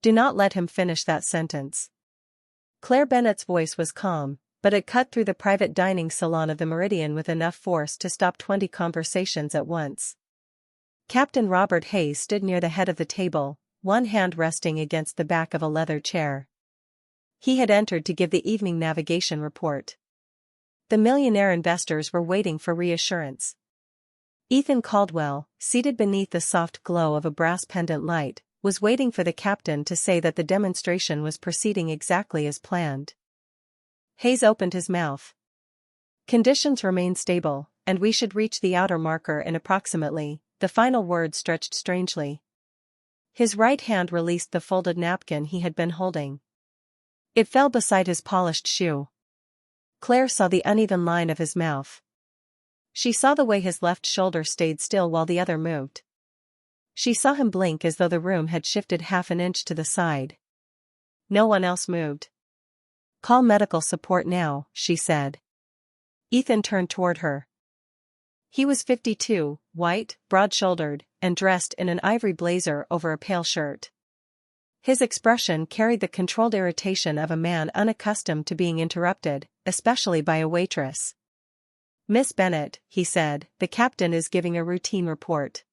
Do not let him finish that sentence. Claire Bennett's voice was calm, but it cut through the private dining salon of the Meridian with enough force to stop 20 conversations at once. Captain Robert Hayes stood near the head of the table, one hand resting against the back of a leather chair. He had entered to give the evening navigation report. The Millionaire investors were waiting for reassurance. Ethan Caldwell, seated beneath the soft glow of a brass pendant light, was waiting for the captain to say that the demonstration was proceeding exactly as planned. Hayes opened his mouth. Conditions remain stable, and we should reach the outer marker in approximately. The final word stretched strangely. His right hand released the folded napkin he had been holding. It fell beside his polished shoe. Claire saw the uneven line of his mouth. She saw the way his left shoulder stayed still while the other moved. She saw him blink as though the room had shifted half an inch to the side. No one else moved. "Call medical support now," she said. Ethan turned toward her. He was 52, white, broad-shouldered, and dressed in an ivory blazer over a pale shirt. His expression carried the controlled irritation of a man unaccustomed to being interrupted, especially by a waitress. "Miss Bennett," he said, "the captain is giving a routine report."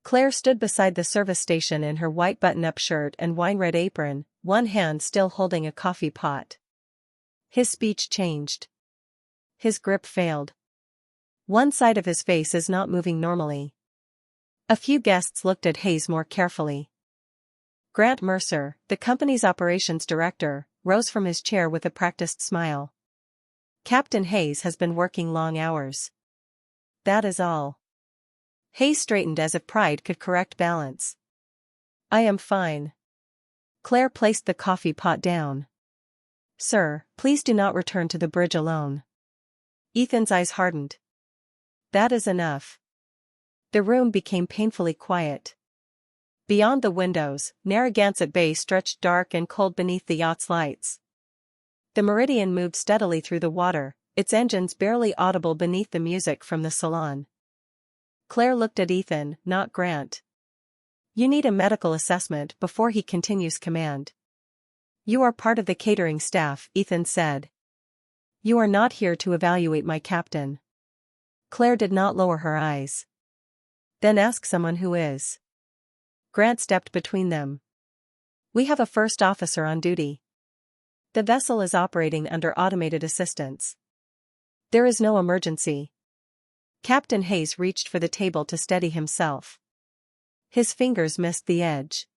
Claire stood beside the service station in her white button-up shirt and wine-red apron, one hand still holding a coffee pot. His speech changed. His grip failed. One side of his face is not moving normally. A few guests looked at Hayes more carefully. Grant Mercer, the company's operations director, rose from his chair with a practiced smile. "Captain Hayes has been working long hours. That is all." Hayes straightened as if pride could correct balance. "I am fine." Claire placed the coffee pot down. "Sir, please do not return to the bridge alone." Ethan's eyes hardened. "That is enough." The room became painfully quiet. Beyond the windows, Narragansett Bay stretched dark and cold beneath the yacht's lights. The Meridian moved steadily through the water, its engines barely audible beneath the music from the salon. Claire looked at Ethan, not Grant. "You need a medical assessment before he continues command." "You are part of the catering staff," Ethan said. "You are not here to evaluate my captain." Claire did not lower her eyes. "Then ask someone who is." Grant stepped between them. "We have a first officer on duty. The vessel is operating under automated assistance. There is no emergency." Captain Hayes reached for the table to steady himself. His fingers missed the edge.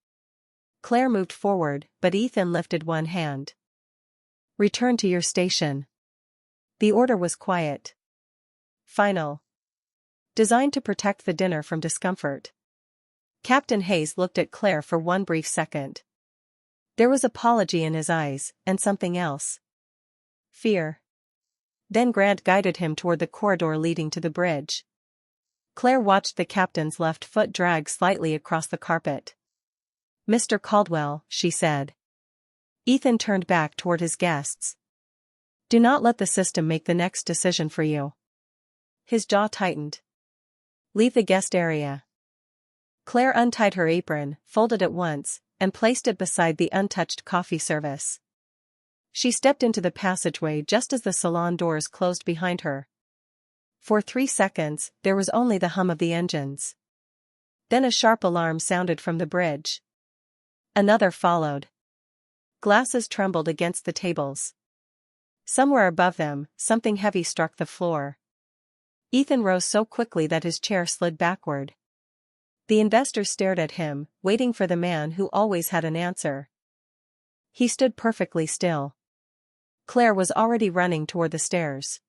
Claire moved forward, but Ethan lifted one hand. "Return to your station." The order was quiet. Final. Designed to protect the dinner from discomfort. Captain Hayes looked at Claire for one brief second. There was apology in his eyes, and something else. Fear. Then Grant guided him toward the corridor leading to the bridge. Claire watched the captain's left foot drag slightly across the carpet. "Mr. Caldwell," she said. Ethan turned back toward his guests. "Do not let the system make the next decision for you." His jaw tightened. "Leave the guest area." Claire untied her apron, folded it once, and placed it beside the untouched coffee service. She stepped into the passageway just as the salon doors closed behind her. For 3 seconds, there was only the hum of the engines. Then a sharp alarm sounded from the bridge. Another followed. Glasses trembled against the tables. Somewhere above them, something heavy struck the floor. Ethan rose so quickly that his chair slid backward. The investors stared at him, waiting for the man who always had an answer. He stood perfectly still. Claire was already running toward the stairs.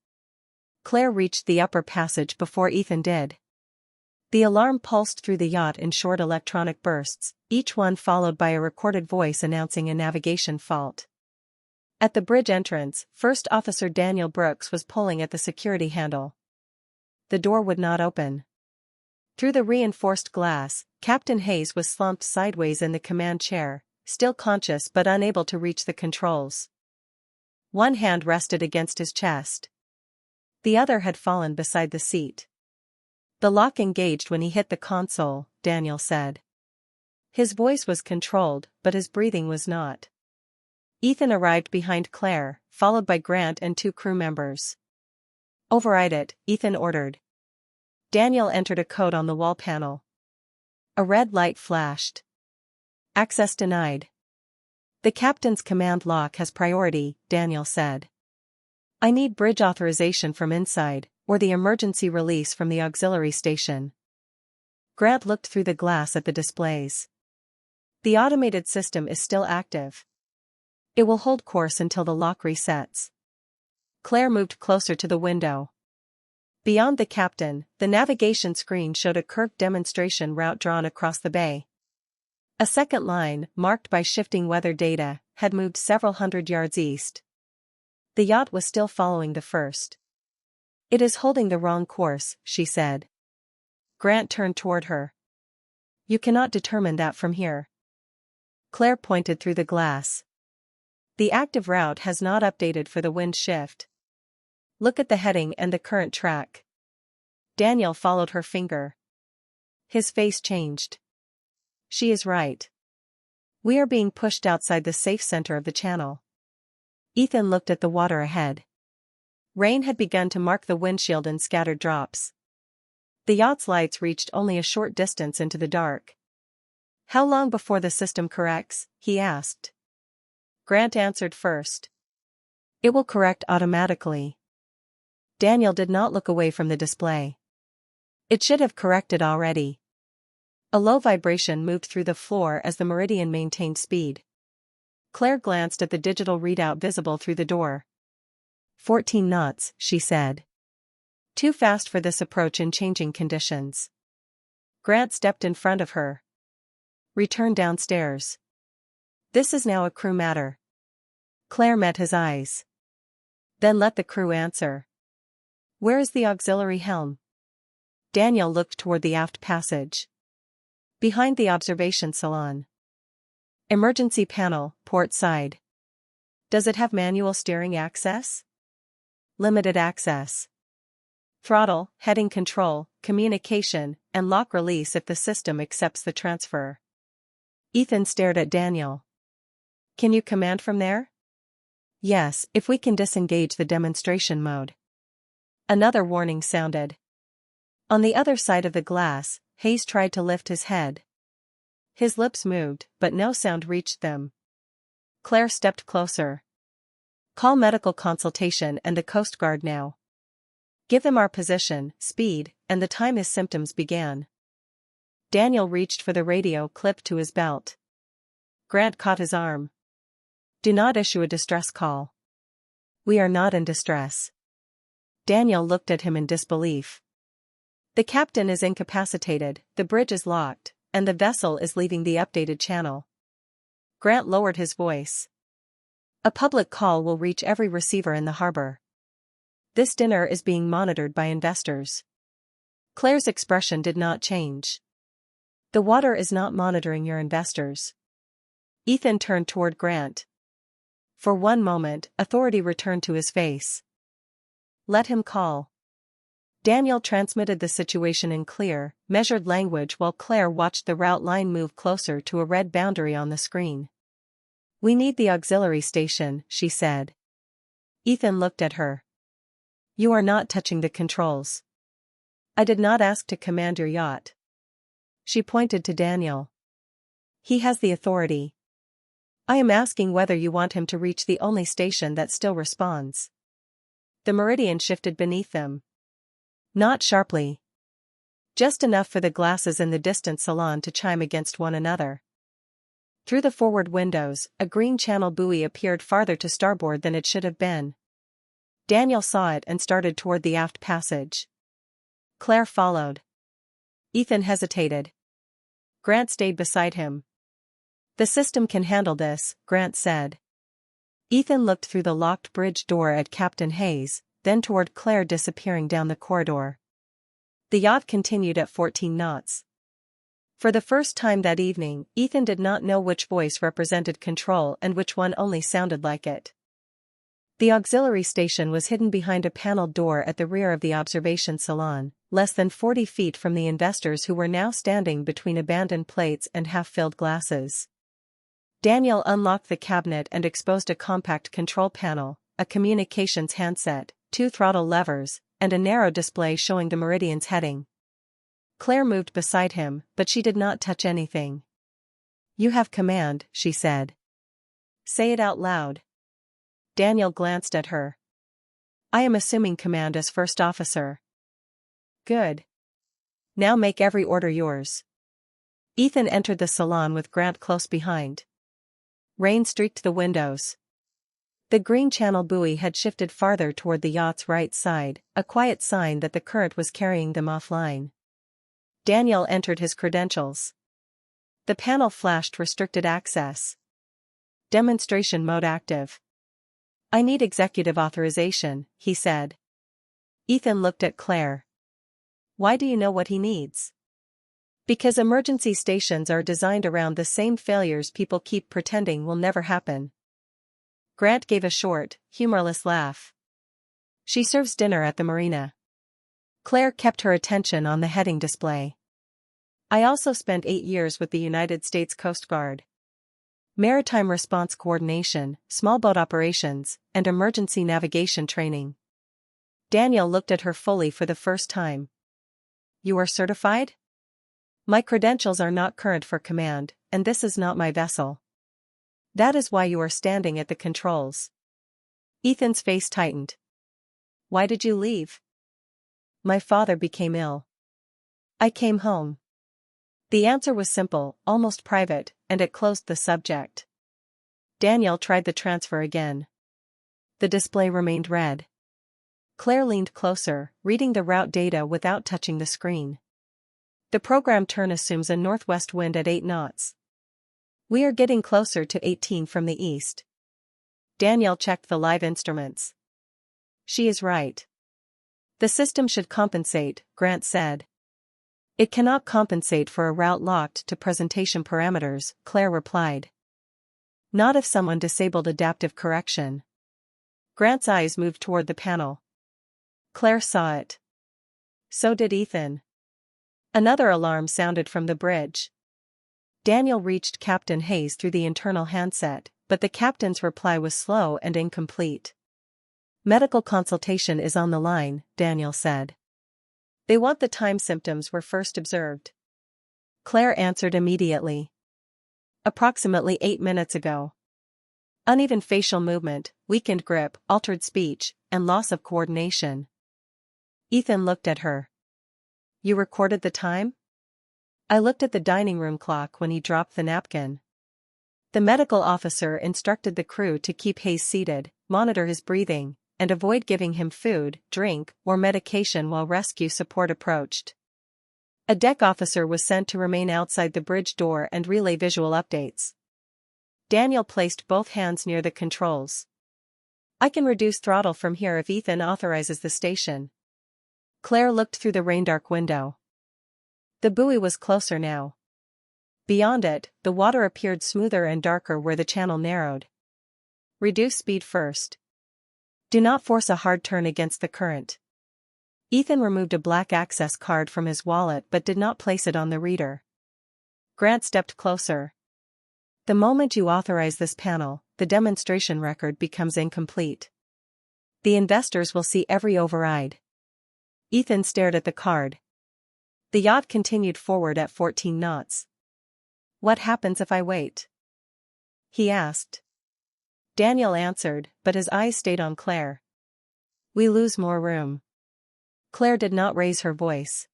Claire reached the upper passage before Ethan did. The alarm pulsed through the yacht in short electronic bursts, each one followed by a recorded voice announcing a navigation fault. At the bridge entrance, First Officer Daniel Brooks was pulling at the security handle. The door would not open. Through the reinforced glass, Captain Hayes was slumped sideways in the command chair, still conscious but unable to reach the controls. One hand rested against his chest. The other had fallen beside the seat. "The lock engaged when he hit the console," Daniel said. His voice was controlled, but his breathing was not. Ethan arrived behind Claire, followed by Grant and 2 crew members. "Override it," Ethan ordered. Daniel entered a code on the wall panel. A red light flashed. "Access denied." "The captain's command lock has priority," Daniel said. "I need bridge authorization from inside, or the emergency release from the auxiliary station." Grant looked through the glass at the displays. "The automated system is still active. It will hold course until the lock resets." Claire moved closer to the window. Beyond the captain, the navigation screen showed a curved demonstration route drawn across the bay. A second line, marked by shifting weather data, had moved several hundred yards east. The yacht was still following the first. "It is holding the wrong course," she said. Grant turned toward her. "You cannot determine that from here." Claire pointed through the glass. "The active route has not updated for the wind shift. Look at the heading and the current track." Daniel followed her finger. His face changed. "She is right. We are being pushed outside the safe center of the channel." Ethan looked at the water ahead. Rain had begun to mark the windshield in scattered drops. The yacht's lights reached only a short distance into the dark. "How long before the system corrects?" he asked. Grant answered first. "It will correct automatically." Daniel did not look away from the display. "It should have corrected already." A low vibration moved through the floor as the Meridian maintained speed. Claire glanced at the digital readout visible through the door. 14 knots, she said. "Too fast for this approach in changing conditions." Grant stepped in front of her. "Return downstairs. This is now a crew matter." Claire met his eyes. "Then let the crew answer. Where is the auxiliary helm?" Daniel looked toward the aft passage. "Behind the observation salon." "Emergency panel, port side. Does it have manual steering access?" "Limited access. Throttle, heading control, communication, and lock release if the system accepts the transfer." Ethan stared at Daniel. "Can you command from there?" "Yes, if we can disengage the demonstration mode." Another warning sounded. On the other side of the glass, Hayes tried to lift his head. His lips moved, but no sound reached them. Claire stepped closer. "Call medical consultation and the Coast Guard now. Give them our position, speed, and the time his symptoms began." Daniel reached for the radio clipped to his belt. Grant caught his arm. "Do not issue a distress call. We are not in distress." Daniel looked at him in disbelief. "The captain is incapacitated, the bridge is locked, and the vessel is leaving the updated channel." Grant lowered his voice. "A public call will reach every receiver in the harbor. This dinner is being monitored by investors." Claire's expression did not change. "The water is not monitoring your investors." Ethan turned toward Grant. For one moment, authority returned to his face. "Let him call." Daniel transmitted the situation in clear, measured language while Claire watched the route line move closer to a red boundary on the screen. "We need the auxiliary station," she said. Ethan looked at her. "You are not touching the controls. I did not ask to command your yacht." She pointed to Daniel. "He has the authority. I am asking whether you want him to reach the only station that still responds." The Meridian shifted beneath them. Not sharply. Just enough for the glasses in the distant salon to chime against one another. Through the forward windows, a green channel buoy appeared farther to starboard than it should have been. Daniel saw it and started toward the aft passage. Claire followed. Ethan hesitated. Grant stayed beside him. "The system can handle this," Grant said. Ethan looked through the locked bridge door at Captain Hayes, then toward Claire disappearing down the corridor. The yacht continued at 14 knots. For the first time that evening, Ethan did not know which voice represented control and which one only sounded like it. The auxiliary station was hidden behind a paneled door at the rear of the observation salon, less than 40 feet from the investors who were now standing between abandoned plates and half-filled glasses. Daniel unlocked the cabinet and exposed a compact control panel, a communications handset, 2 throttle levers, and a narrow display showing the Meridian's heading. Claire moved beside him, but she did not touch anything. "You have command," she said. "Say it out loud." Daniel glanced at her. "I am assuming command as first officer." "Good. Now make every order yours." Ethan entered the salon with Grant close behind. Rain streaked the windows. The green channel buoy had shifted farther toward the yacht's right side, a quiet sign that the current was carrying them offline. Daniel entered his credentials. The panel flashed restricted access. Demonstration mode active. "I need executive authorization," he said. Ethan looked at Claire. "Why do you know what he needs?" "Because emergency stations are designed around the same failures people keep pretending will never happen." Grant gave a short, humorless laugh. "She serves dinner at the marina." Claire kept her attention on the heading display. "I also spent 8 years with the United States Coast Guard. Maritime response coordination, small boat operations, and emergency navigation training." Daniel looked at her fully for the first time. "You are certified?" "My credentials are not current for command, and this is not my vessel." "That is why you are standing at the controls." Ethan's face tightened. "Why did you leave?" "My father became ill. I came home." The answer was simple, almost private, and it closed the subject. Daniel tried the transfer again. The display remained red. Claire leaned closer, reading the route data without touching the screen. "The program turn assumes a northwest wind at 8 knots. We are getting closer to 18 from the east." Daniel checked the live instruments. "She is right. The system should compensate," Grant said. "It cannot compensate for a route locked to presentation parameters," Claire replied. "Not if someone disabled adaptive correction." Grant's eyes moved toward the panel. Claire saw it. So did Ethan. Another alarm sounded from the bridge. Daniel reached Captain Hayes through the internal handset, but the captain's reply was slow and incomplete. "Medical consultation is on the line," Daniel said. "They want the time symptoms were first observed." Claire answered immediately. "Approximately 8 minutes ago. Uneven facial movement, weakened grip, altered speech, and loss of coordination." Ethan looked at her. "You recorded the time?" "I looked at the dining room clock when he dropped the napkin." The medical officer instructed the crew to keep Hayes seated, monitor his breathing, and avoid giving him food, drink, or medication while rescue support approached. A deck officer was sent to remain outside the bridge door and relay visual updates. Daniel placed both hands near the controls. "I can reduce throttle from here if Ethan authorizes the station." Claire looked through the rain-dark window. The buoy was closer now. Beyond it, the water appeared smoother and darker where the channel narrowed. "Reduce speed first. Do not force a hard turn against the current." Ethan removed a black access card from his wallet but did not place it on the reader. Grant stepped closer. "The moment you authorize this panel, the demonstration record becomes incomplete. The investors will see every override." Ethan stared at the card. The yacht continued forward at 14 knots. "What happens if I wait?" he asked. Daniel answered, but his eyes stayed on Claire. "We lose more room." Claire did not raise her voice.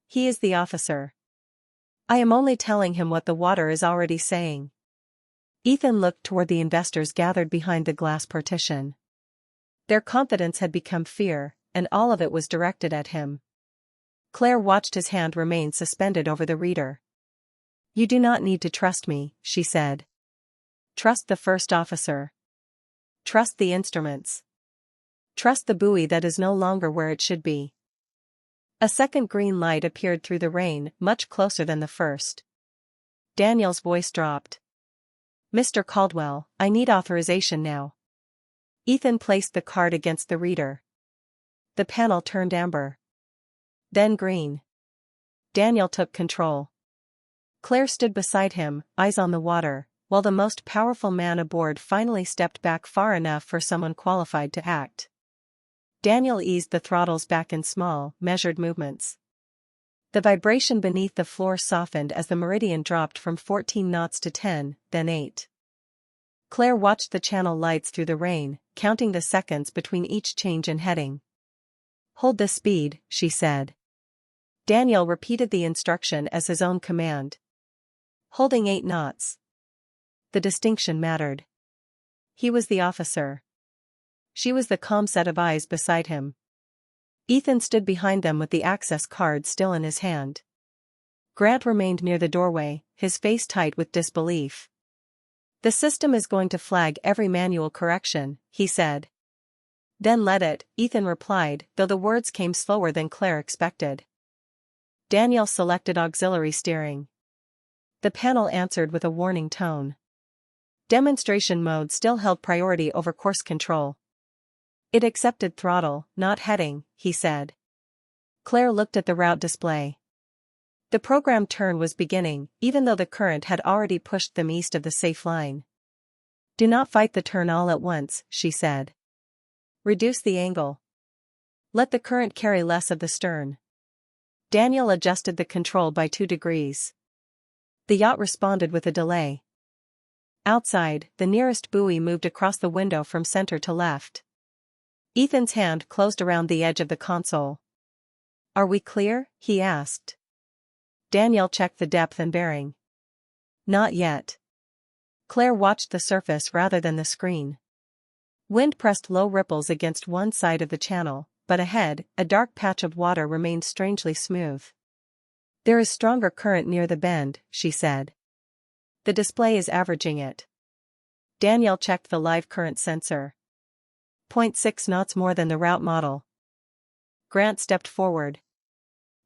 "He is the officer. I am only telling him what the water is already saying." Ethan looked toward the investors gathered behind the glass partition. Their confidence had become fear, and all of it was directed at him. Claire watched his hand remain suspended over the reader. "You do not need to trust me," she said. "Trust the first officer. Trust the instruments. Trust the buoy that is no longer where it should be." A second green light appeared through the rain, much closer than the first. Daniel's voice dropped. "Mr. Caldwell, I need authorization now." Ethan placed the card against the reader. The panel turned amber. Then green. Daniel took control. Claire stood beside him, eyes on the water, while the most powerful man aboard finally stepped back far enough for someone qualified to act. Daniel eased the throttles back in small, measured movements. The vibration beneath the floor softened as the meridian dropped from 14 knots to 10, then 8. Claire watched the channel lights through the rain, counting the seconds between each change in heading. "Hold the speed," she said. Daniel repeated the instruction as his own command. Holding 8 knots. The distinction mattered. He was the officer. She was the calm set of eyes beside him. Ethan stood behind them with the access card still in his hand. Grant remained near the doorway, his face tight with disbelief. "The system is going to flag every manual correction," he said. "Then let it," Ethan replied, though the words came slower than Claire expected. Daniel selected auxiliary steering. The panel answered with a warning tone. Demonstration mode still held priority over course control. It accepted throttle, not heading, he said. Claire looked at the route display. The programmed turn was beginning, even though the current had already pushed them east of the safe line. "Do not fight the turn all at once," she said. "Reduce the angle. Let the current carry less of the stern." Daniel adjusted the control by 2 degrees. The yacht responded with a delay. Outside, the nearest buoy moved across the window from center to left. Ethan's hand closed around the edge of the console. "Are we clear?" he asked. Daniel checked the depth and bearing. "Not yet." Claire watched the surface rather than the screen. Wind pressed low ripples against one side of the channel, but ahead, a dark patch of water remained strangely smooth. "There is stronger current near the bend," she said. "The display is averaging it." Daniel checked the live current sensor. 0.6 knots more than the route model. Grant stepped forward.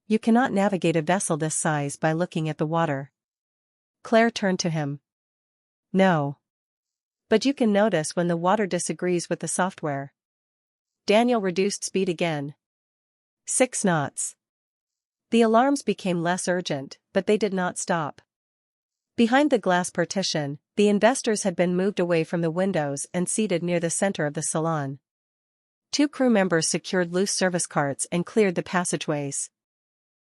"You cannot navigate a vessel this size by looking at the water." Claire turned to him. "No. But you can notice when the water disagrees with the software." Daniel reduced speed again. 6 knots. The alarms became less urgent, but they did not stop. Behind the glass partition, the investors had been moved away from the windows and seated near the center of the salon. 2 crew members secured loose service carts and cleared the passageways.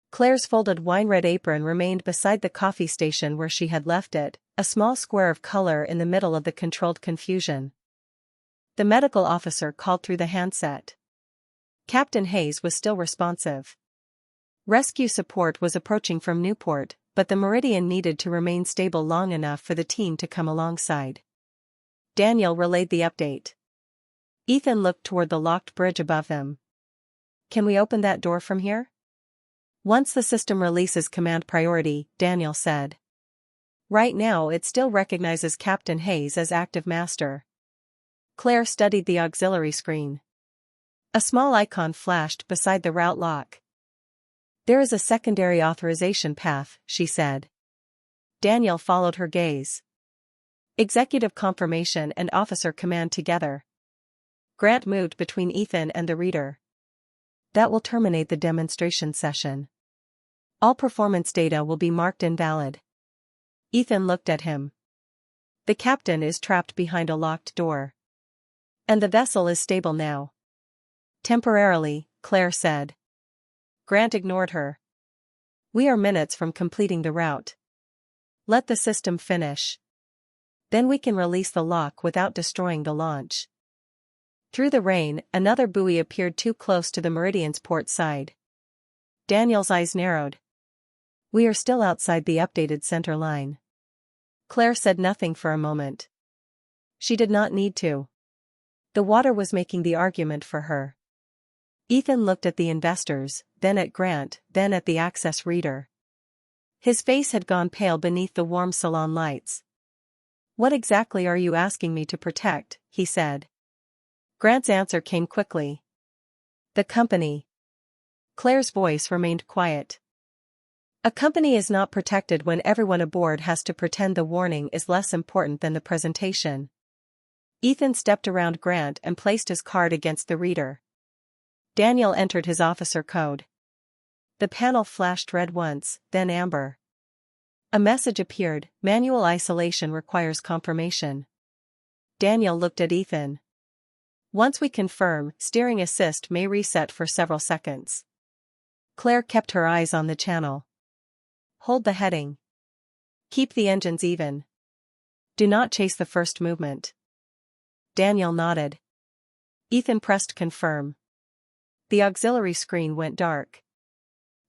Claire's folded wine-red apron remained beside the coffee station where she had left it, a small square of color in the middle of the controlled confusion. The medical officer called through the handset. Captain Hayes was still responsive. Rescue support was approaching from Newport, but the meridian needed to remain stable long enough for the team to come alongside. Daniel relayed the update. Ethan looked toward the locked bridge above them. "Can we open that door from here?" "Once the system releases command priority," Daniel said. "Right now it still recognizes Captain Hayes as active master." Claire studied the auxiliary screen. A small icon flashed beside the route lock. "There is a secondary authorization path," she said. Daniel followed her gaze. Executive confirmation and officer command together. Grant moved between Ethan and the reader. "That will terminate the demonstration session. All performance data will be marked invalid." Ethan looked at him. "The captain is trapped behind a locked door. And the vessel is stable now." "Temporarily," Claire said. Grant ignored her. "We are minutes from completing the route. Let the system finish. Then we can release the lock without destroying the launch." Through the rain, another buoy appeared too close to the meridian's port side. Daniel's eyes narrowed. "We are still outside the updated center line." Claire said nothing for a moment. She did not need to. The water was making the argument for her. Ethan looked at the investors, then at Grant, then at the access reader. His face had gone pale beneath the warm salon lights. "What exactly are you asking me to protect?" he said. Grant's answer came quickly. "The company." Claire's voice remained quiet. "A company is not protected when everyone aboard has to pretend the warning is less important than the presentation." Ethan stepped around Grant and placed his card against the reader. Daniel entered his officer code. The panel flashed red once, then amber. A message appeared: manual isolation requires confirmation. Daniel looked at Ethan. Once we confirm, steering assist may reset for several seconds. Claire kept her eyes on the channel. Hold the heading. Keep the engines even. Do not chase the first movement. Daniel nodded. Ethan pressed confirm. The auxiliary screen went dark.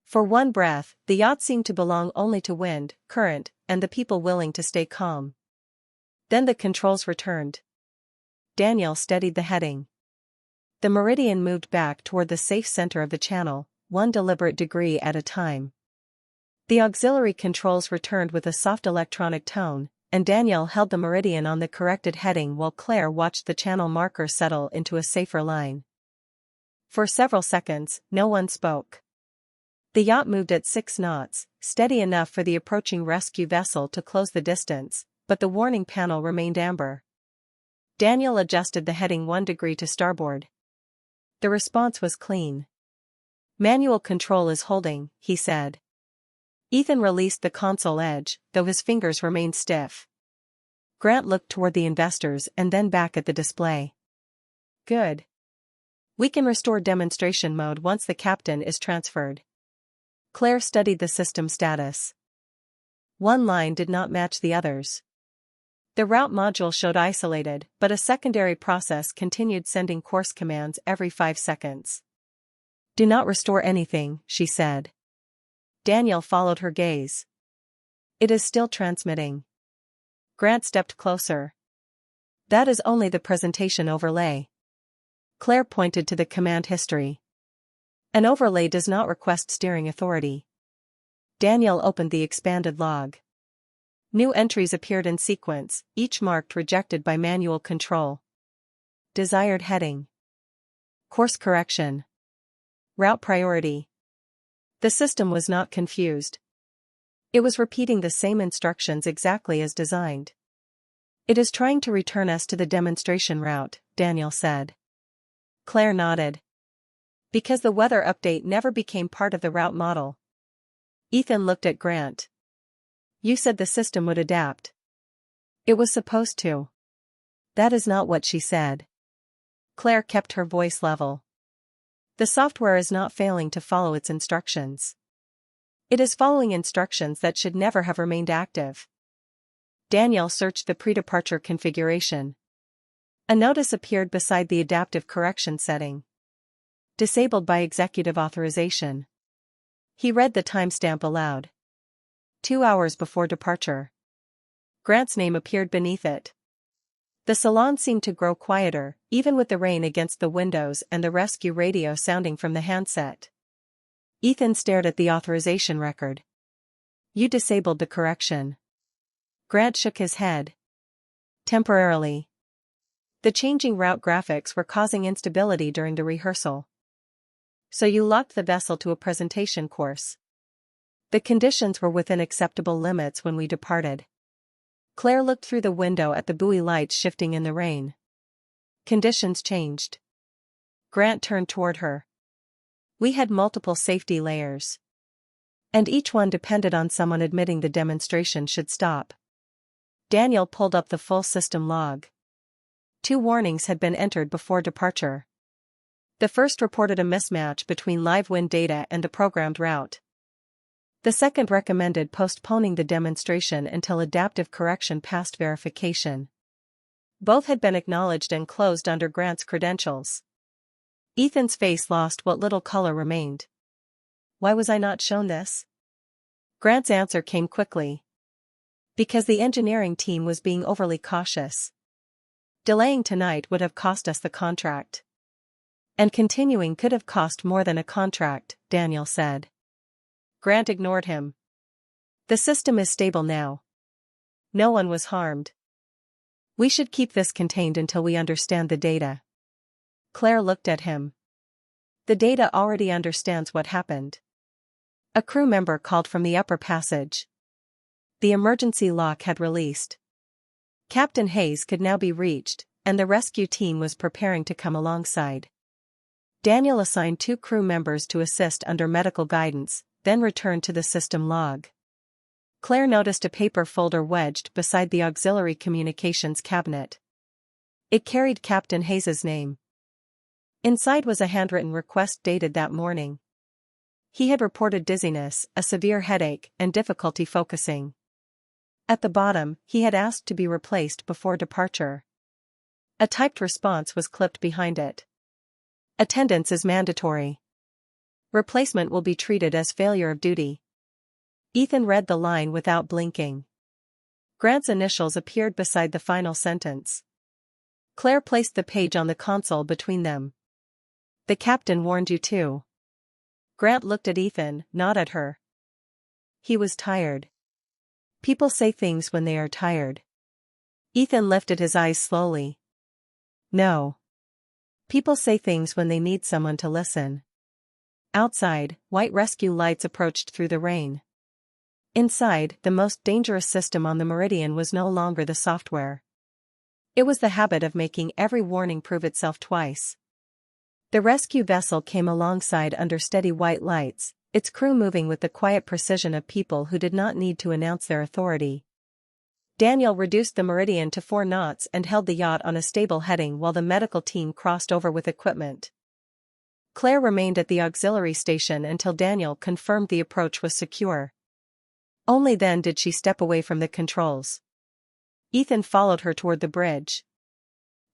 For one breath, the yacht seemed to belong only to wind, current, and the people willing to stay calm. Then the controls returned. Daniel steadied the heading. The Meridian moved back toward the safe center of the channel, one deliberate degree at a time. The auxiliary controls returned with a soft electronic tone, and Daniel held the Meridian on the corrected heading while Claire watched the channel marker settle into a safer line. For several seconds, no one spoke. The yacht moved at 6 knots, steady enough for the approaching rescue vessel to close the distance, but the warning panel remained amber. Daniel adjusted the heading 1 degree to starboard. The response was clean. Manual control is holding, he said. Ethan released the console edge, though his fingers remained stiff. Grant looked toward the investors and then back at the display. Good. We can restore demonstration mode once the captain is transferred. Claire studied the system status. One line did not match the others. The route module showed isolated, but a secondary process continued sending course commands every 5 seconds. Do not restore anything, she said. Daniel followed her gaze. It is still transmitting. Grant stepped closer. That is only the presentation overlay. Claire pointed to the command history. An overlay does not request steering authority. Daniel opened the expanded log. New entries appeared in sequence, each marked rejected by manual control. Desired heading. Course correction. Route priority. The system was not confused. It was repeating the same instructions exactly as designed. It is trying to return us to the demonstration route, Daniel said. Claire nodded. Because the weather update never became part of the route model. Ethan looked at Grant. You said the system would adapt. It was supposed to. That is not what she said. Claire kept her voice level. The software is not failing to follow its instructions. It is following instructions that should never have remained active. Daniel searched the pre-departure configuration. A notice appeared beside the adaptive correction setting. Disabled by executive authorization. He read the timestamp aloud. 2 hours before departure. Grant's name appeared beneath it. The salon seemed to grow quieter, even with the rain against the windows and the rescue radio sounding from the handset. Ethan stared at the authorization record. You disabled the correction. Grant shook his head. Temporarily. The changing route graphics were causing instability during the rehearsal. So you locked the vessel to a presentation course. The conditions were within acceptable limits when we departed. Claire looked through the window at the buoy lights shifting in the rain. Conditions changed. Grant turned toward her. We had multiple safety layers. And each one depended on someone admitting the demonstration should stop. Daniel pulled up the full system log. 2 warnings had been entered before departure. The first reported a mismatch between live wind data and the programmed route. The second recommended postponing the demonstration until adaptive correction passed verification. Both had been acknowledged and closed under Grant's credentials. Ethan's face lost what little color remained. Why was I not shown this? Grant's answer came quickly. Because the engineering team was being overly cautious. Delaying tonight would have cost us the contract. And continuing could have cost more than a contract, Daniel said. Grant ignored him. The system is stable now. No one was harmed. We should keep this contained until we understand the data. Claire looked at him. The data already understands what happened. A crew member called from the upper passage. The emergency lock had released. Captain Hayes could now be reached, and the rescue team was preparing to come alongside. Daniel assigned 2 crew members to assist under medical guidance, then returned to the system log. Claire noticed a paper folder wedged beside the auxiliary communications cabinet. It carried Captain Hayes's name. Inside was a handwritten request dated that morning. He had reported dizziness, a severe headache, and difficulty focusing. At the bottom, he had asked to be replaced before departure. A typed response was clipped behind it. Attendance is mandatory. Replacement will be treated as failure of duty. Ethan read the line without blinking. Grant's initials appeared beside the final sentence. Claire placed the page on the console between them. The captain warned you too. Grant looked at Ethan, not at her. He was tired. People say things when they are tired. Ethan lifted his eyes slowly. No. People say things when they need someone to listen. Outside, white rescue lights approached through the rain. Inside, the most dangerous system on the Meridian was no longer the software. It was the habit of making every warning prove itself twice. The rescue vessel came alongside under steady white lights, its crew moving with the quiet precision of people who did not need to announce their authority. Daniel reduced the Meridian to 4 knots and held the yacht on a stable heading while the medical team crossed over with equipment. Claire remained at the auxiliary station until Daniel confirmed the approach was secure. Only then did she step away from the controls. Ethan followed her toward the bridge.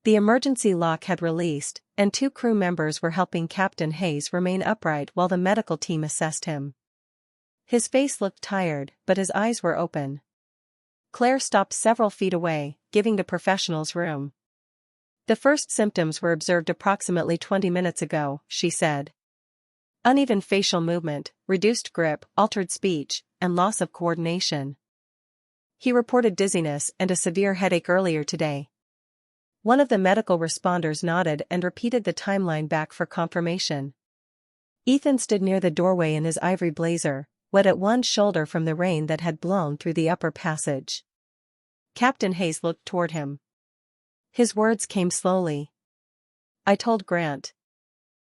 The emergency lock had released, and 2 crew members were helping Captain Hayes remain upright while the medical team assessed him. His face looked tired, but his eyes were open. Claire stopped several feet away, giving the professionals room. The first symptoms were observed approximately 20 minutes ago, she said. Uneven facial movement, reduced grip, altered speech, and loss of coordination. He reported dizziness and a severe headache earlier today. One of the medical responders nodded and repeated the timeline back for confirmation. Ethan stood near the doorway in his ivory blazer, wet at one shoulder from the rain that had blown through the upper passage. Captain Hayes looked toward him. His words came slowly. I told Grant.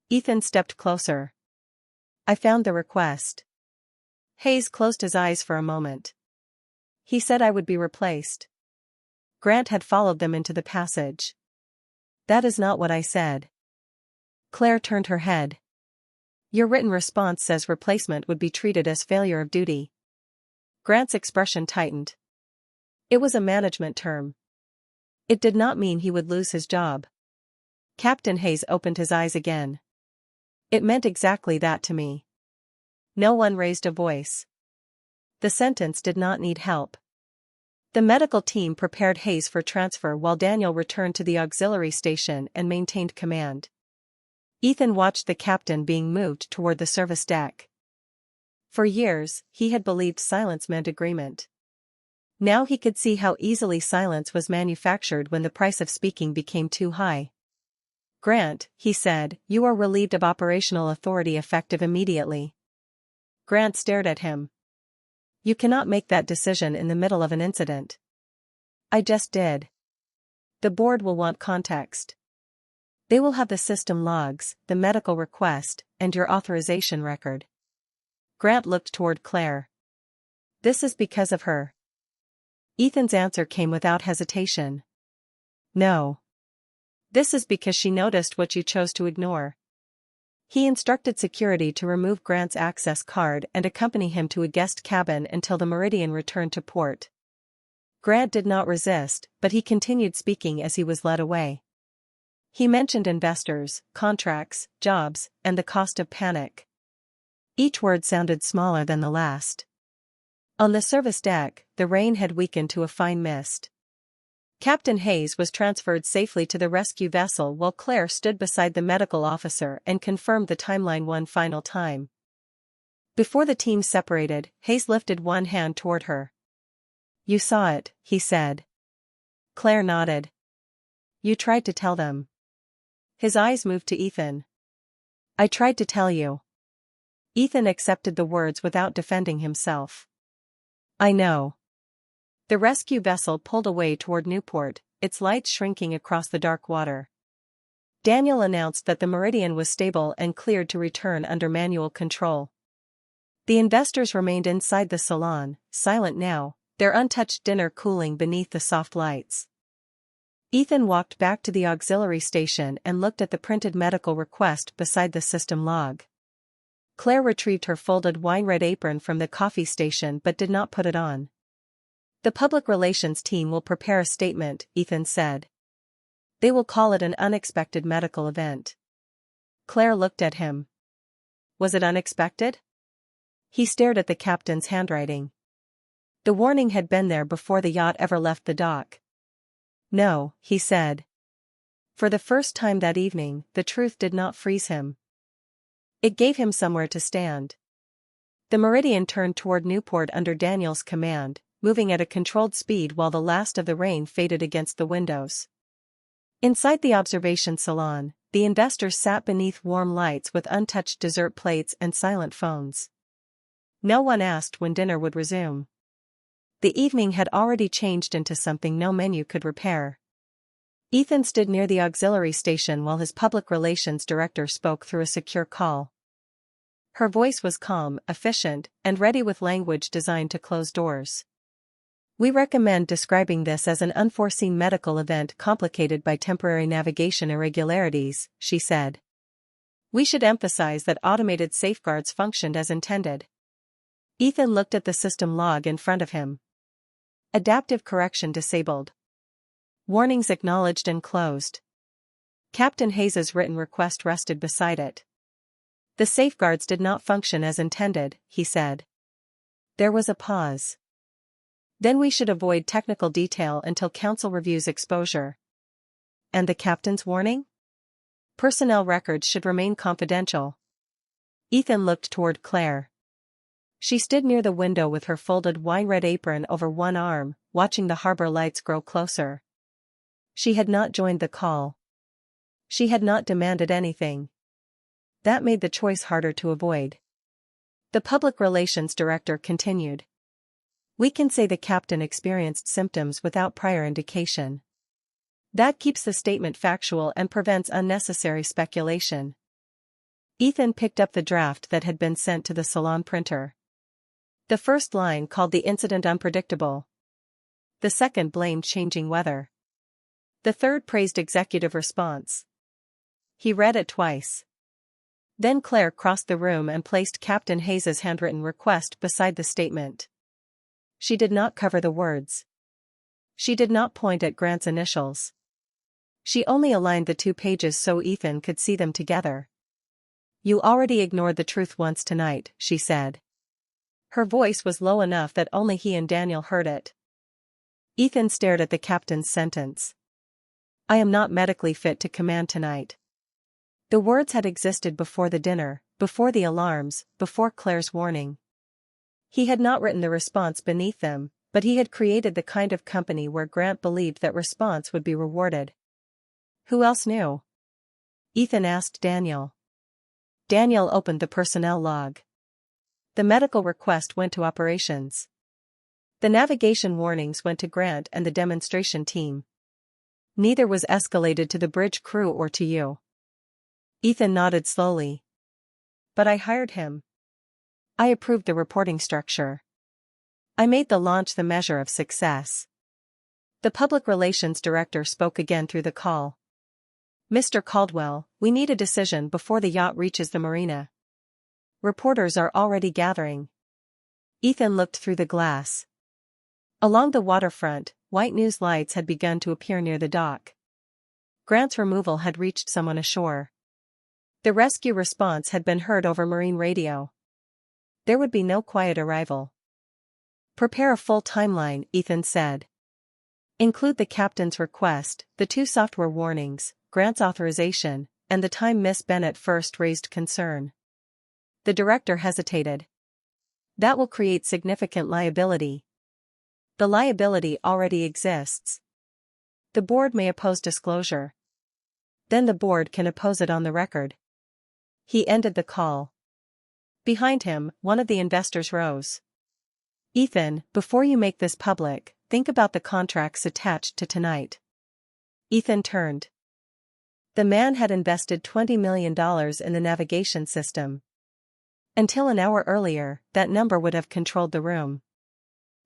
Ethan stepped closer. I found the request. Hayes closed his eyes for a moment. He said I would be replaced. Grant had followed them into the passage. That is not what I said. Claire turned her head. Your written response says replacement would be treated as failure of duty. Grant's expression tightened. It was a management term. It did not mean he would lose his job. Captain Hayes opened his eyes again. It meant exactly that to me. No one raised a voice. The sentence did not need help. The medical team prepared Hayes for transfer while Daniel returned to the auxiliary station and maintained command. Ethan watched the captain being moved toward the service deck. For years, he had believed silence meant agreement. Now he could see how easily silence was manufactured when the price of speaking became too high. Grant, he said, you are relieved of operational authority effective immediately. Grant stared at him. You cannot make that decision in the middle of an incident. I just did. The board will want context. They will have the system logs, the medical request, and your authorization record. Grant looked toward Claire. This is because of her. Ethan's answer came without hesitation. No. This is because she noticed what you chose to ignore. He instructed security to remove Grant's access card and accompany him to a guest cabin until the Meridian returned to port. Grant did not resist, but he continued speaking as he was led away. He mentioned investors, contracts, jobs, and the cost of panic. Each word sounded smaller than the last. On the service deck, the rain had weakened to a fine mist. Captain Hayes was transferred safely to the rescue vessel while Claire stood beside the medical officer and confirmed the timeline one final time. Before the team separated, Hayes lifted one hand toward her. You saw it, he said. Claire nodded. You tried to tell them. His eyes moved to Ethan. I tried to tell you. Ethan accepted the words without defending himself. I know. The rescue vessel pulled away toward Newport, its lights shrinking across the dark water. Daniel announced that the Meridian was stable and cleared to return under manual control. The investors remained inside the salon, silent now, their untouched dinner cooling beneath the soft lights. Ethan walked back to the auxiliary station and looked at the printed medical request beside the system log. Claire retrieved her folded wine-red apron from the coffee station but did not put it on. "The public relations team will prepare a statement," Ethan said. "They will call it an unexpected medical event." Claire looked at him. Was it unexpected? He stared at the captain's handwriting. The warning had been there before the yacht ever left the dock. "No," he said. For the first time that evening, the truth did not freeze him. It gave him somewhere to stand. The Meridian turned toward Newport under Daniel's command, moving at a controlled speed while the last of the rain faded against the windows. Inside the observation salon, the investors sat beneath warm lights with untouched dessert plates and silent phones. No one asked when dinner would resume. The evening had already changed into something no menu could repair. Ethan stood near the auxiliary station while his public relations director spoke through a secure call. Her voice was calm, efficient, and ready with language designed to close doors. "We recommend describing this as an unforeseen medical event complicated by temporary navigation irregularities," she said. "We should emphasize that automated safeguards functioned as intended." Ethan looked at the system log in front of him. Adaptive correction disabled. Warnings acknowledged and closed. Captain Hayes's written request rested beside it. "The safeguards did not function as intended," he said. There was a pause. "Then we should avoid technical detail until council reviews exposure." "And the captain's warning?" "Personnel records should remain confidential." Ethan looked toward Claire. She stood near the window with her folded wine-red apron over one arm, watching the harbor lights grow closer. She had not joined the call. She had not demanded anything. That made the choice harder to avoid. The public relations director continued. "We can say the captain experienced symptoms without prior indication. That keeps the statement factual and prevents unnecessary speculation." Ethan picked up the draft that had been sent to the salon printer. The first line called the incident unpredictable. The second blamed changing weather. The third praised executive response. He read it twice. Then Claire crossed the room and placed Captain Hayes's handwritten request beside the statement. She did not cover the words. She did not point at Grant's initials. She only aligned the 2 pages so Ethan could see them together. "You already ignored the truth once tonight," she said. Her voice was low enough that only he and Daniel heard it. Ethan stared at the captain's sentence. "I am not medically fit to command tonight." The words had existed before the dinner, before the alarms, before Claire's warning. He had not written the response beneath them, but he had created the kind of company where Grant believed that response would be rewarded. Who else knew? Ethan asked Daniel. Daniel opened the personnel log. The medical request went to operations. The navigation warnings went to Grant and the demonstration team. Neither was escalated to the bridge crew or to you. Ethan nodded slowly. But I hired him. I approved the reporting structure. I made the launch the measure of success. The public relations director spoke again through the call. "Mr. Caldwell, we need a decision before the yacht reaches the marina. Reporters are already gathering." Ethan looked through the glass. Along the waterfront, white news lights had begun to appear near the dock. Grant's removal had reached someone ashore. The rescue response had been heard over marine radio. There would be no quiet arrival. "Prepare a full timeline," Ethan said. "Include the captain's request, the 2 software warnings, Grant's authorization, and the time Miss Bennett first raised concern." The director hesitated. "That will create significant liability." "The liability already exists. The board may oppose disclosure. Then the board can oppose it on the record." He ended the call. Behind him, one of the investors rose. "Ethan, before you make this public, think about the contracts attached to tonight. Ethan turned. The man had invested $20 million in the navigation system. Until an hour earlier, that number would have controlled the room.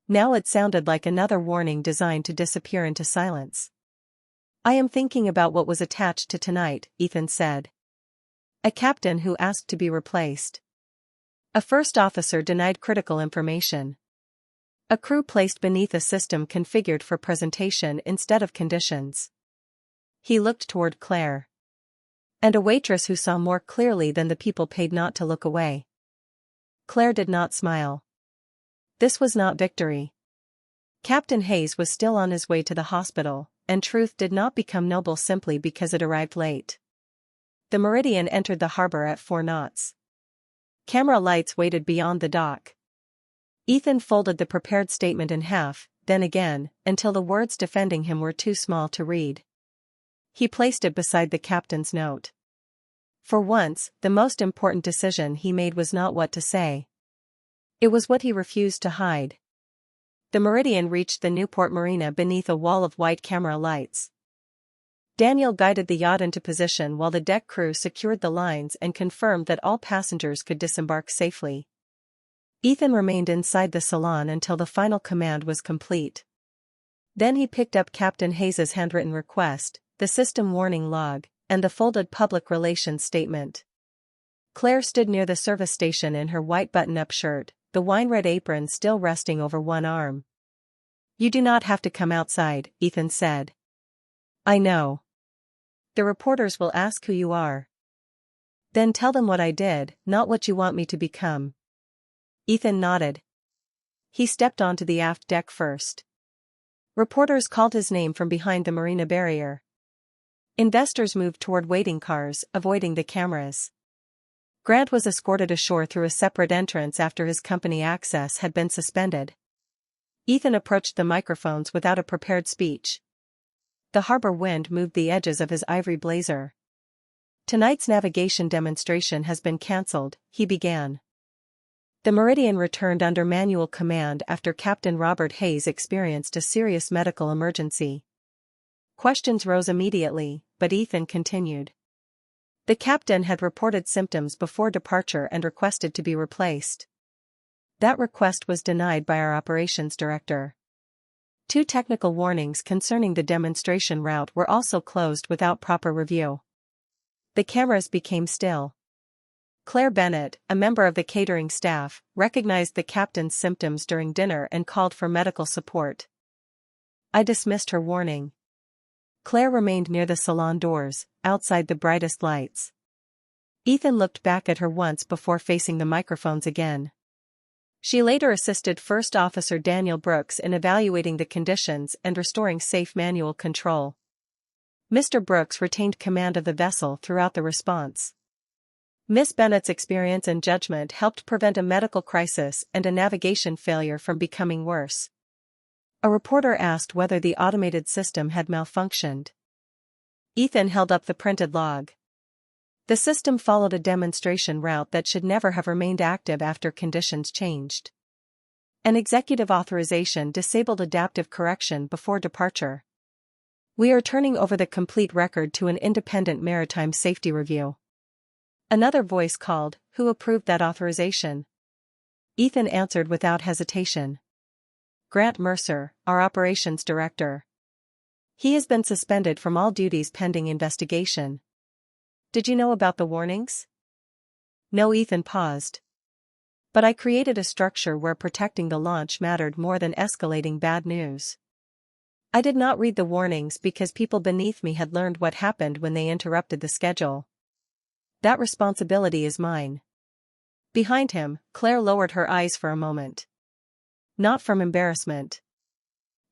Now it sounded like another warning designed to disappear into silence. I am thinking about what was attached to tonight, Ethan said. A captain who asked to be replaced. A first officer denied critical information. A crew placed beneath a system configured for presentation instead of conditions. He looked toward Claire. And a waitress who saw more clearly than the people paid not to look away. Claire did not smile. This was not victory. Captain Hayes was still on his way to the hospital, and truth did not become noble simply because it arrived late. The Meridian entered the harbor at 4 knots. Camera lights waited beyond the dock. Ethan folded the prepared statement in half, then again, until the words defending him were too small to read. He placed it beside the captain's note. For once, the most important decision he made was not what to say. It was what he refused to hide. The Meridian reached the Newport Marina beneath a wall of white camera lights. Daniel guided the yacht into position while the deck crew secured the lines and confirmed that all passengers could disembark safely. Ethan remained inside the salon until the final command was complete. Then he picked up Captain Hayes's handwritten request, the system warning log, and the folded public relations statement. Claire stood near the service station in her white button-up shirt, the wine-red apron still resting over one arm. You do not have to come outside, Ethan said. I know. The reporters will ask who you are. Then tell them what I did, not what you want me to become. Ethan nodded. He stepped onto the aft deck first. Reporters called his name from behind the marina barrier. Investors moved toward waiting cars, avoiding the cameras. Grant was escorted ashore through a separate entrance after his company access had been suspended. Ethan approached the microphones without a prepared speech. The harbor wind moved the edges of his ivory blazer. Tonight's navigation demonstration has been cancelled, he began. The Meridian returned under manual command after Captain Robert Hayes experienced a serious medical emergency. Questions rose immediately, but Ethan continued. The captain had reported symptoms before departure and requested to be replaced. That request was denied by our operations director. 2 technical warnings concerning the demonstration route were also closed without proper review. The cameras became still. Claire Bennett, a member of the catering staff, recognized the captain's symptoms during dinner and called for medical support. I dismissed her warning. Claire remained near the salon doors, outside the brightest lights. Ethan looked back at her once before facing the microphones again. She later assisted First Officer Daniel Brooks in evaluating the conditions and restoring safe manual control. Mr. Brooks retained command of the vessel throughout the response. Miss Bennett's experience and judgment helped prevent a medical crisis and a navigation failure from becoming worse. A reporter asked whether the automated system had malfunctioned. Ethan held up the printed log. The system followed a demonstration route that should never have remained active after conditions changed. An executive authorization disabled adaptive correction before departure. We are turning over the complete record to an independent maritime safety review. Another voice called, who approved that authorization? Ethan answered without hesitation. Grant Mercer, our operations director. He has been suspended from all duties pending investigation. Did you know about the warnings? No, Ethan paused. But I created a structure where protecting the launch mattered more than escalating bad news. I did not read the warnings because people beneath me had learned what happened when they interrupted the schedule. That responsibility is mine. Behind him, Claire lowered her eyes for a moment. Not from embarrassment.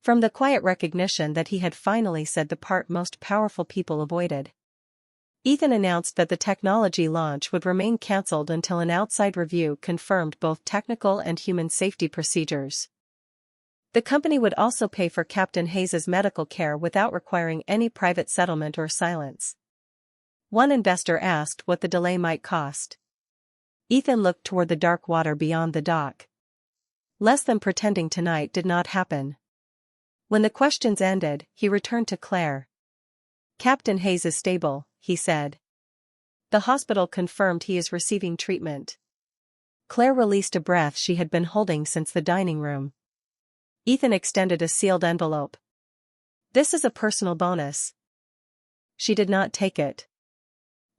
From the quiet recognition that he had finally said the part most powerful people avoided. Ethan announced that the technology launch would remain cancelled until an outside review confirmed both technical and human safety procedures. The company would also pay for Captain Hayes's medical care without requiring any private settlement or silence. One investor asked what the delay might cost. Ethan looked toward the dark water beyond the dock. Less than pretending tonight did not happen. When the questions ended, he returned to Claire. Captain Hayes is stable, he said. The hospital confirmed he is receiving treatment. Claire released a breath she had been holding since the dining room. Ethan extended a sealed envelope. This is a personal bonus. She did not take it.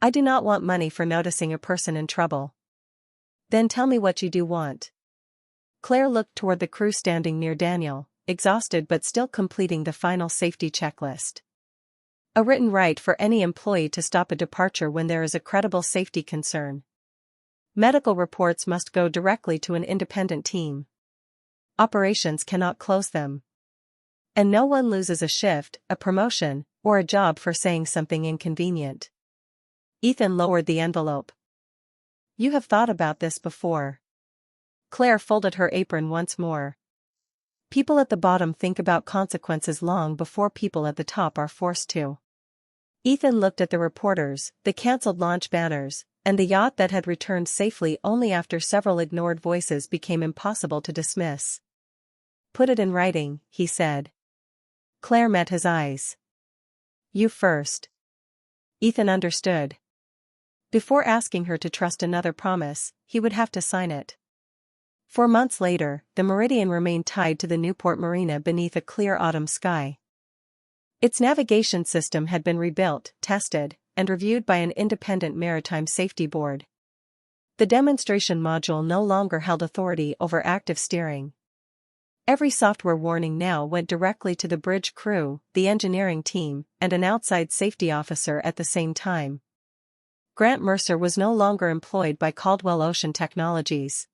I do not want money for noticing a person in trouble. Then tell me what you do want. Claire looked toward the crew standing near Daniel, exhausted but still completing the final safety checklist. A written right for any employee to stop a departure when there is a credible safety concern. Medical reports must go directly to an independent team. Operations cannot close them. And no one loses a shift, a promotion, or a job for saying something inconvenient. Ethan lowered the envelope. You have thought about this before. Claire folded her apron once more. People at the bottom think about consequences long before people at the top are forced to. Ethan looked at the reporters, the cancelled launch banners, and the yacht that had returned safely only after several ignored voices became impossible to dismiss. Put it in writing, he said. Claire met his eyes. You first. Ethan understood. Before asking her to trust another promise, he would have to sign it. 4 months later, the Meridian remained tied to the Newport Marina beneath a clear autumn sky. Its navigation system had been rebuilt, tested, and reviewed by an independent maritime safety board. The demonstration module no longer held authority over active steering. Every software warning now went directly to the bridge crew, the engineering team, and an outside safety officer at the same time. Grant Mercer was no longer employed by Caldwell Ocean Technologies.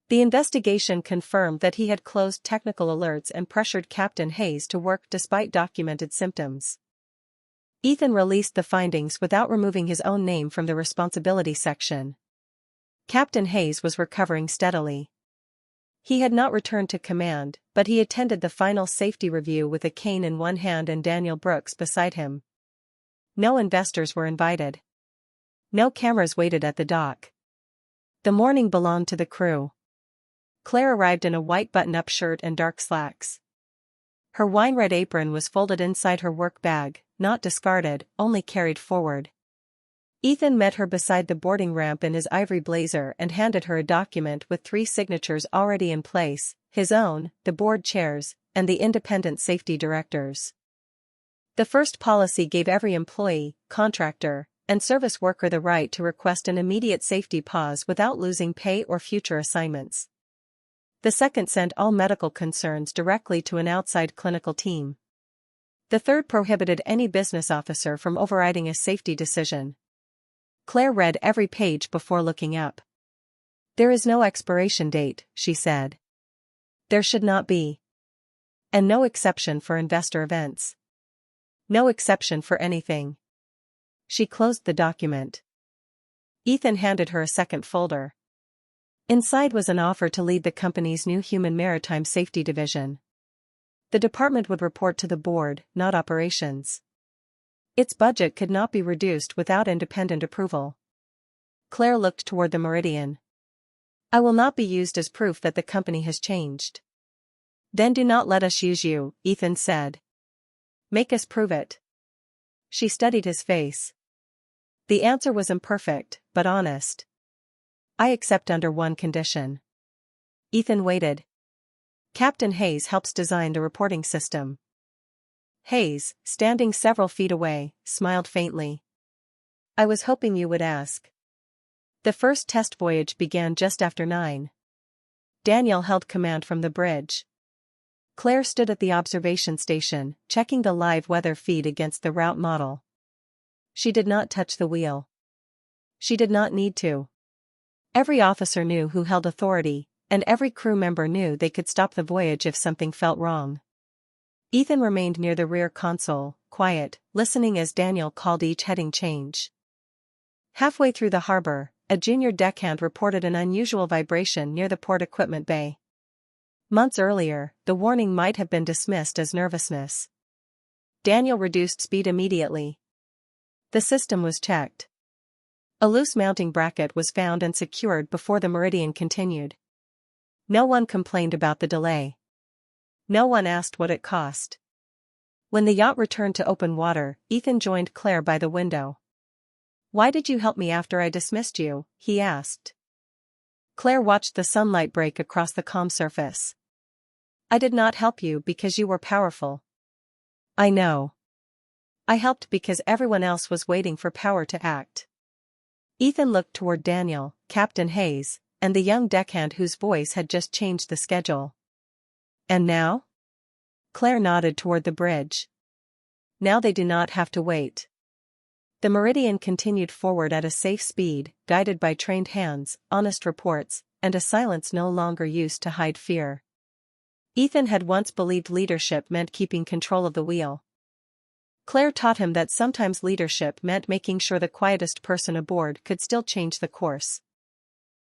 The investigation confirmed that he had closed technical alerts and pressured Captain Hayes to work despite documented symptoms. Ethan released the findings without removing his own name from the responsibility section. Captain Hayes was recovering steadily. He had not returned to command, but he attended the final safety review with a cane in one hand and Daniel Brooks beside him. No investors were invited. No cameras waited at the dock. The morning belonged to the crew. Claire arrived in a white button-up shirt and dark slacks. Her wine-red apron was folded inside her work bag, not discarded, only carried forward. Ethan met her beside the boarding ramp in his ivory blazer and handed her a document with 3 signatures already in place, his own, the board chair's, and the independent safety director's. The first policy gave every employee, contractor, and service worker the right to request an immediate safety pause without losing pay or future assignments. The second sent all medical concerns directly to an outside clinical team. The third prohibited any business officer from overriding a safety decision. Claire read every page before looking up. There is no expiration date, she said. There should not be. And no exception for investor events. No exception for anything. She closed the document. Ethan handed her a second folder. Inside was an offer to lead the company's new Human Maritime Safety Division. The department would report to the board, not operations. Its budget could not be reduced without independent approval. Claire looked toward the Meridian. I will not be used as proof that the company has changed. Then do not let us use you, Ethan said. Make us prove it. She studied his face. The answer was imperfect, but honest. I accept under one condition. Ethan waited. Captain Hayes helps design the reporting system. Hayes, standing several feet away, smiled faintly. I was hoping you would ask. The first test voyage began just after 9. Daniel held command from the bridge. Claire stood at the observation station, checking the live weather feed against the route model. She did not touch the wheel. She did not need to. Every officer knew who held authority, and every crew member knew they could stop the voyage if something felt wrong. Ethan remained near the rear console, quiet, listening as Daniel called each heading change. Halfway through the harbor, a junior deckhand reported an unusual vibration near the port equipment bay. Months earlier, the warning might have been dismissed as nervousness. Daniel reduced speed immediately. The system was checked. A loose mounting bracket was found and secured before the Meridian continued. No one complained about the delay. No one asked what it cost. When the yacht returned to open water, Ethan joined Claire by the window. "Why did you help me after I dismissed you?" he asked. Claire watched the sunlight break across the calm surface. "I did not help you because you were powerful." "I know. I helped because everyone else was waiting for power to act." Ethan looked toward Daniel, Captain Hayes, and the young deckhand whose voice had just changed the schedule. "And now?" Claire nodded toward the bridge. "Now they do not have to wait." The Meridian continued forward at a safe speed, guided by trained hands, honest reports, and a silence no longer used to hide fear. Ethan had once believed leadership meant keeping control of the wheel. Claire taught him that sometimes leadership meant making sure the quietest person aboard could still change the course.